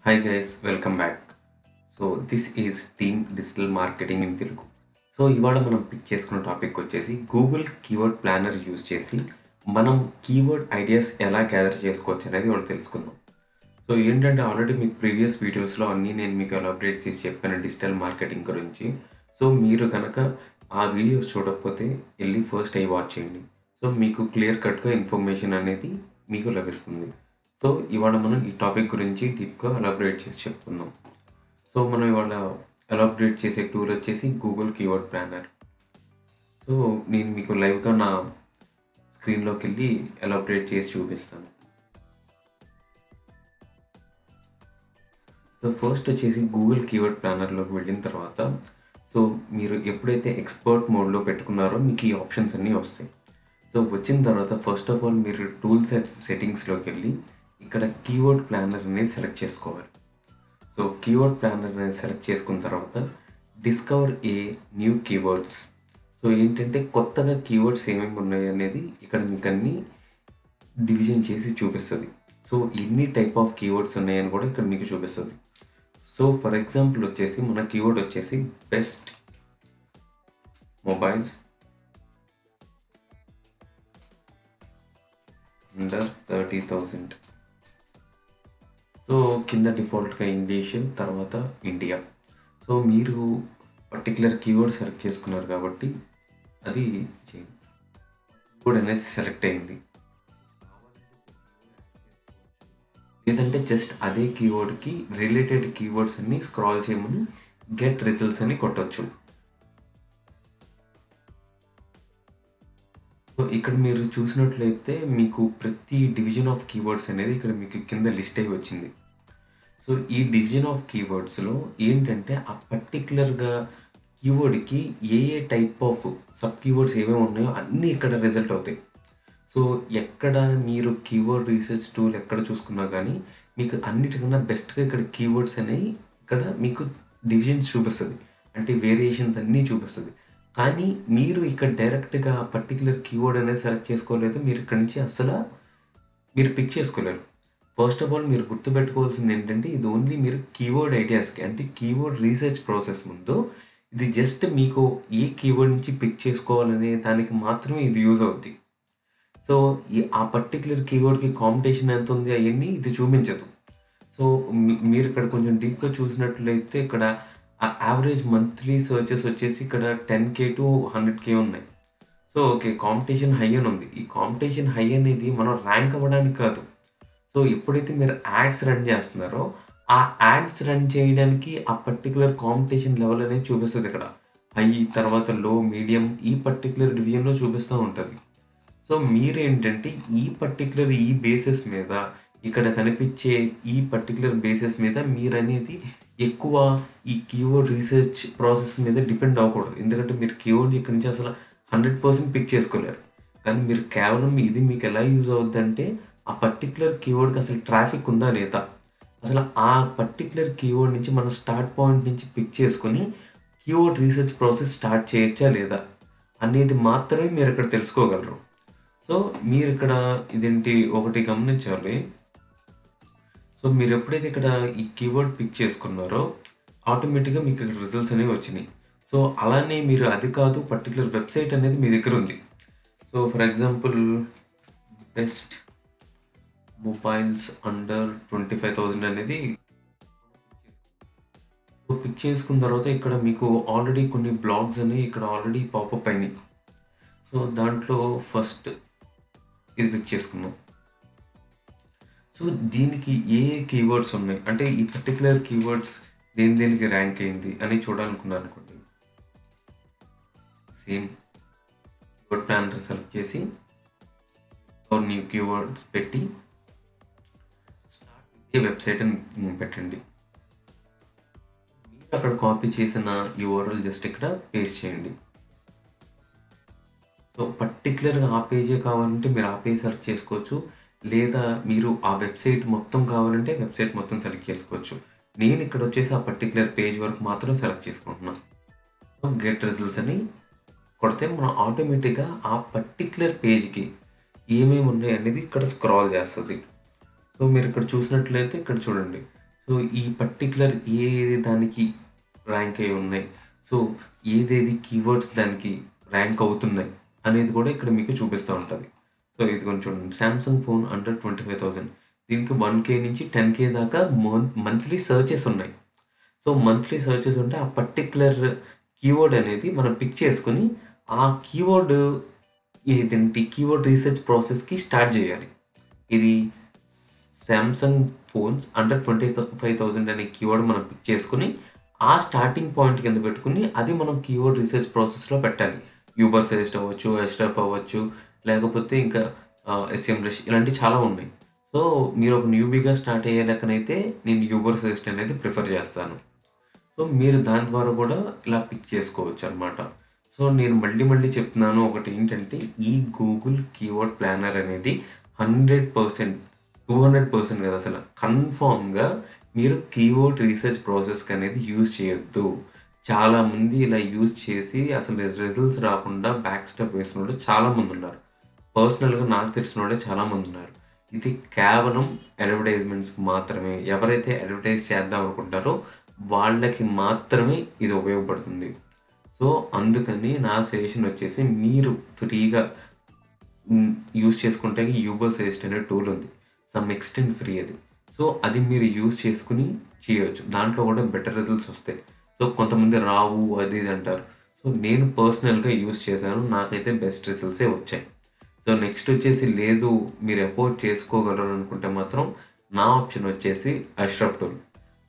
Hi guys, welcome back. This is Team Digital Marketing in Telugu. ఇవాళ మనం pick చేసుకున్న topic వచ్చేసి Google keyword planner use చేసి మనం కీవర్డ్ ఐడియాస్ ఎలా గ్యాదర్ చేసుకోవచ్చు అనేది వాళ్ళు తెలుసుకుందాం. ఏంటంటే ఆల్రెడీ మీకు ప్రీవియస్ వీడియోస్లో అన్నీ నేను మీకు ఎలాబరేట్ చేసి చెప్పాను డిజిటల్ మార్కెటింగ్ గురించి. మీరు కనుక ఆ వీడియోస్ చూడకపోతే వెళ్ళి ఫస్ట్ అవి వాచ్ చేయండి. మీకు క్లియర్ కట్గా ఇన్ఫర్మేషన్ అనేది మీకు లభిస్తుంది. ఇవాళ మనం ఈ టాపిక్ గురించి డీప్గా ఎలాబరేట్ చేసి చెప్పుకుందాం. మనం ఇవాళ ఎలాబరేట్ చేసే టూల్ వచ్చేసి గూగుల్ కీవర్డ్ ప్లానర్. నేను మీకు లైవ్గా నా స్క్రీన్లోకి వెళ్ళి ఎలాబరేట్ చేసి చూపిస్తాను. ఫస్ట్ వచ్చేసి గూగుల్ కీవర్డ్ ప్లానర్లోకి వెళ్ళిన తర్వాత మీరు ఎప్పుడైతే ఎక్స్పర్ట్ మోడ్లో పెట్టుకున్నారో మీకు ఈ ఆప్షన్స్ అన్నీ వస్తాయి. వచ్చిన తర్వాత ఫస్ట్ ఆఫ్ ఆల్ మీరు టూల్ సెట్టింగ్స్లోకి వెళ్ళి ఇక్కడ కీవర్డ్ ప్లానర్ అనేది సెలెక్ట్ చేసుకోవాలి. కీవర్డ్ ప్లానర్ అనేది సెలెక్ట్ చేసుకున్న తర్వాత డిస్కవర్ ఏ న్యూ కీవర్డ్స్. ఏంటంటే కొత్తగా కీవర్డ్స్ ఏమేమి ఉన్నాయి అనేది ఇక్కడ మీకు అన్ని డివిజన్ చేసి చూపిస్తుంది. ఎన్ని టైప్ ఆఫ్ కీవర్డ్స్ ఉన్నాయని కూడా ఇక్కడ మీకు చూపిస్తుంది. ఫర్ ఎగ్జాంపుల్ వచ్చేసి మన కీవర్డ్ వచ్చేసి బెస్ట్ మొబైల్స్ అండర్ 30,000. కింద డిఫాల్ట్గా ఇంగ్లీష్, తర్వాత ఇండియా. మీరు పర్టికులర్ కీవర్డ్ సెలెక్ట్ చేసుకున్నారు కాబట్టి అది కీవర్డ్ అనేది సెలెక్ట్ అయింది. లేదంటే జస్ట్ అదే కీవర్డ్కి రిలేటెడ్ కీవర్డ్స్ అన్ని స్క్రాల్ చేయమని గెట్ రిజల్ట్స్ అని కొట్టచ్చు. ఇక్కడ మీరు చూసినట్లయితే మీకు ప్రతి డివిజన్ ఆఫ్ కీవర్డ్స్ అనేది ఇక్కడ మీకు కింద లిస్ట్ అయి వచ్చింది. ఈ డివిజన్ ఆఫ్ కీవర్డ్స్లో ఏంటంటే ఆ పర్టికులర్గా కీవర్డ్కి ఏ టైప్ ఆఫ్ సబ్ కీవర్డ్స్ ఏమేమి ఉన్నాయో అన్నీ ఇక్కడ రిజల్ట్ అవుతాయి. ఎక్కడ మీరు కీవర్డ్ రీసెర్చ్ టూల్ ఎక్కడ చూసుకున్నా కానీ మీకు అన్నిటికన్నా బెస్ట్గా ఇక్కడ కీవర్డ్స్ అనేవి ఇక్కడ మీకు డివిజన్స్ చూపిస్తుంది, అంటే వేరియేషన్స్ అన్నీ చూపిస్తుంది. కానీ మీరు ఇక్కడ డైరెక్ట్గా పర్టికులర్ కీవర్డ్ అనేది సెలెక్ట్ చేసుకోలేదు, మీరు ఇక్కడ నుంచి అసలు మీరు పిక్ చేసుకోలేరు. ఫస్ట్ ఆఫ్ ఆల్ మీరు గుర్తుపెట్టుకోవాల్సింది ఏంటంటే ఇది ఓన్లీ మీరు కీవర్డ్ ఐడియాస్కి, అంటే కీవర్డ్ రీసెర్చ్ ప్రాసెస్ ముందు ఇది జస్ట్ మీకు ఏ కీవర్డ్ నుంచి పిక్ చేసుకోవాలనే దానికి మాత్రమే ఇది యూజ్ అవుద్ది. ఆ పర్టికులర్ కీవర్డ్కి కాంపిటీషన్ ఎంత ఉంది అవన్నీ ఇది చూపించదు. మీరు ఇక్కడ కొంచెం డీప్గా చూసినట్లయితే ఇక్కడ ఆ యావరేజ్ మంత్లీ సర్చెస్ వచ్చేసి ఇక్కడ 10K to 100K ఉన్నాయి. ఓకే, కాంపిటీషన్ హై అని ఉంది. ఈ కాంపిటీషన్ హై అనేది మనం ర్యాంక్ అవ్వడానికి కాదు. ఎప్పుడైతే మీరు యాడ్స్ రన్ చేస్తున్నారో ఆ యాడ్స్ రన్ చేయడానికి ఆ పర్టికులర్ కాంపిటీషన్ లెవెల్ అనేది చూపిస్తుంది. ఇక్కడ హై, తర్వాత లో, మీడియం, ఈ పర్టికులర్ డివిజన్లో చూపిస్తూ ఉంటుంది. మీరేంటంటే ఈ బేసిస్ మీద ఇక్కడ కనిపించే ఈ పర్టికులర్ బేసిస్ మీద మీరు అనేది ఎక్కువ ఈ కీవర్డ్ రీసెర్చ్ ప్రాసెస్ మీద డిపెండ్ అవ్వకూడదు. ఎందుకంటే మీరు కీవర్డ్ ఇక్కడ నుంచి అసలు 100% పిక్ చేసుకోలేరు. కానీ మీరు కేవలం ఇది మీకు ఎలా యూజ్ అవుద్ది అంటే ఆ పర్టికులర్ కీవర్డ్కి అసలు ట్రాఫిక్ ఉందా లేదా, అసలు ఆ పర్టికులర్ కీవర్డ్ నుంచి మనం స్టార్ట్ పాయింట్ నుంచి పిక్ చేసుకొని కీవర్డ్ రీసెర్చ్ ప్రాసెస్ స్టార్ట్ చేయొచ్చా లేదా అనేది మాత్రమే మీరు ఇక్కడ తెలుసుకోగలరు. మీరు ఇక్కడ ఇదేంటి ఒకటి గమనించాలి. మీరు ఎప్పుడైతే ఇక్కడ ఈ కీవర్డ్ పిక్ చేసుకున్నారో ఆటోమేటిక్గా మీకు ఇక్కడ రిజల్ట్స్ అనేవి వచ్చినాయి. అలానే మీరు అది కాదు పర్టికులర్ వెబ్సైట్ అనేది మీ దగ్గర ఉంది. For example best mobiles under 25,000 అనేది పిక్ చేసుకున్న తర్వాత ఇక్కడ మీకు ఆల్రెడీ కొన్ని బ్లాగ్స్ అనేవి ఇక్కడ ఆల్రెడీ పాపప్ అయినాయి. దాంట్లో ఫస్ట్ ఇది పిక్ చేసుకున్నాం. దీనికి ఏ కీవర్డ్స్ ఉన్నాయి అంటే ఈ పర్టికులర్ కీవర్డ్స్ దేనికి ర్యాంక్ అయింది అని చూడాలనుకున్నాను అనుకోండి. సేమ్ కీవర్డ్ ప్లానర్ సెలెక్ట్ చేసి న్యూ కీవర్డ్స్ పెట్టి స్టార్ట్ వెబ్సైట్ అని పెట్టండి. మీరు అక్కడ కాపీ చేసిన URL జస్ట్ ఇక్కడ పేస్ట్ చేయండి. పర్టికులర్గా ఆ పేజే కావాలంటే మీరు ఆ పేజ్ సెలెక్ట్ చేసుకోవచ్చు, లేదా మీరు ఆ వెబ్సైట్ మొత్తం కావాలంటే వెబ్సైట్ మొత్తం సెలెక్ట్ చేసుకోవచ్చు. నేను ఇక్కడ వచ్చేసి ఆ పర్టికులర్ పేజ్ వరకు మాత్రం సెలెక్ట్ చేసుకుంటున్నాను. గెట్ రిజల్ట్స్ అని కొడితే మనం ఆటోమేటిక్గా ఆ పర్టికులర్ పేజ్కి ఏమేమి ఉన్నాయి అనేది ఇక్కడ స్క్రాల్ చేస్తుంది. మీరు ఇక్కడ చూసినట్లయితే ఇక్కడ చూడండి. సో ఈ పర్టిక్యులర్ ఏది దానికి ర్యాంక్ అయి ఉన్నాయి, సో ఏదేది కీవర్డ్స్ దానికి ర్యాంక్ అవుతున్నాయి అనేది కూడా ఇక్కడ మీకు చూపిస్తూ ఉంటుంది. సో ఇది కొంచెం చూడండి, శాంసంగ్ ఫోన్ అండర్ 25,000, దీనికి 1K నుంచి 10K దాకా మంత్లీ సర్చెస్ ఉన్నాయి. సో మంత్లీ సర్చెస్ ఉంటే ఆ పర్టిక్యులర్ కీవర్డ్ అనేది మనం పిక్ చేసుకుని ఆ కీవర్డ్ ఏదంటే కీవర్డ్ రీసెర్చ్ ప్రాసెస్కి స్టార్ట్ చేయాలి. ఇది శాంసంగ్ ఫోన్స్ అండర్ 25,000 అనే కీవర్డ్ మనం పిక్ చేసుకుని ఆ స్టార్టింగ్ పాయింట్ కింద పెట్టుకుని అది మనం కీవర్డ్ రీసెర్చ్ ప్రాసెస్లో పెట్టాలి. యూబర్ సజెస్ట్ అవ్వచ్చు, ఎస్ట్రఫ్ అవ్వచ్చు, లేకపోతే ఇంకా SEMrush ఇలాంటివి చాలా ఉన్నాయి. సో మీరు ఒక న్యూబీగా స్టార్ట్ అయ్యే లెక్కనైతే నేను యూబర్ సజెస్ట్ అనేది ప్రిఫర్ చేస్తాను. సో మీరు దాని ద్వారా కూడా ఇలా పిక్ చేసుకోవచ్చు అనమాట. సో నేను మళ్ళీ చెప్తున్నాను, ఒకటి ఏంటంటే ఈ గూగుల్ కీవర్డ్ ప్లానర్ అనేది 100%, 200% కదా, అసలు కన్ఫామ్గా మీరు కీవర్డ్ రీసెర్చ్ ప్రాసెస్కి అనేది యూజ్ చేయొద్దు. చాలామంది ఇలా యూజ్ చేసి అసలు రిజల్ట్స్ రాకుండా బ్యాక్ స్టెప్ వేసిన వాళ్ళు చాలామంది ఉన్నారు. పర్సనల్గా నాకు తెలిసిన వాళ్ళే చాలామంది ఉన్నారు. ఇది కేవలం అడ్వర్టైజ్మెంట్స్కి మాత్రమే. ఎవరైతే అడ్వర్టైజ్ చేద్దాం అనుకుంటారో వాళ్ళకి మాత్రమే ఇది ఉపయోగపడుతుంది. సో అందుకని నా సజెషన్ వచ్చేసి మీరు ఫ్రీగా యూజ్ చేసుకుంటే యూబర్ సజెస్ట్ అనే టూల్ ఉంది, సమ్ ఎక్స్టెంట్ ఫ్రీ అది. సో అది మీరు యూజ్ చేసుకుని చేయవచ్చు, దాంట్లో కూడా బెటర్ రిజల్ట్స్ వస్తాయి. సో కొంతమంది రావు అది ఇది అంటారు. సో నేను పర్సనల్గా యూజ్ చేశాను, నాకైతే బెస్ట్ రిజల్ట్సే వచ్చాయి. సో నెక్స్ట్ వచ్చేసి లేదు మీరు ఎఫోర్డ్ చేసుకోగలరు అనుకుంటే మాత్రం నా ఆప్షన్ వచ్చేసి Ashraf tool.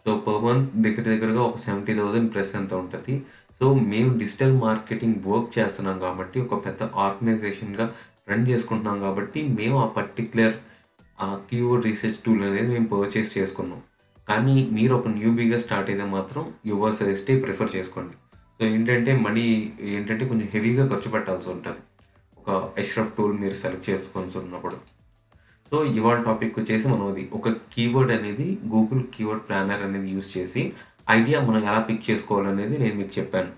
So per month దగ్గరగా ఒక 70,000 ప్లస్ ఎంత ఉంటుంది. సో మేము డిజిటల్ మార్కెటింగ్ వర్క్ చేస్తున్నాం కాబట్టి, ఒక పెద్ద ఆర్గనైజేషన్గా రన్ చేసుకుంటున్నాం కాబట్టి మేము ఆ పర్టిక్యులర్ కీవర్డ్ రీసెర్చ్ టూల్ అనేది మేము పర్చేస్ చేసుకున్నాం. కానీ మీరు ఒక న్యూబీగా స్టార్ట్ అయితే మాత్రం యూబర్ సజెస్టే ప్రిఫర్ చేసుకోండి. సో ఏంటంటే మనీ ఏంటంటే కొంచెం హెవీగా ఖర్చు పెట్టాల్సి ఉంటుంది ఒక అష్రఫ్ టూల్ మీరు సెలెక్ట్ చేసుకొని ఉన్నప్పుడు. సో ఇవాళ టాపిక్ వచ్చేసి మనం అది ఒక కీవర్డ్ అనేది గూగుల్ కీవర్డ్ ప్లానర్ అనేది యూజ్ చేసి ఐడియా మనం ఎలా పిక్ చేసుకోవాలనేది నేను మీకు చెప్పాను.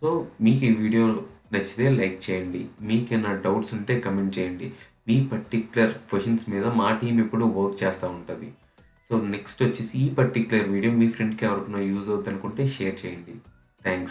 సో మీకు ఈ వీడియో నచ్చితే లైక్ చేయండి, మీకేమైనా డౌట్స్ ఉంటే కమెంట్ చేయండి. మీ పర్టిక్యులర్ క్వశ్చన్స్ మీద మా టీం ఎప్పుడు వర్క్ చేస్తూ ఉంటుంది. సో నెక్స్ట్ వచ్చేసి ఈ పర్టిక్యులర్ వీడియో మీ ఫ్రెండ్కి ఎవరికైనా యూజ్ అవుతుంది అనుకుంటే షేర్ చేయండి. థ్యాంక్స్.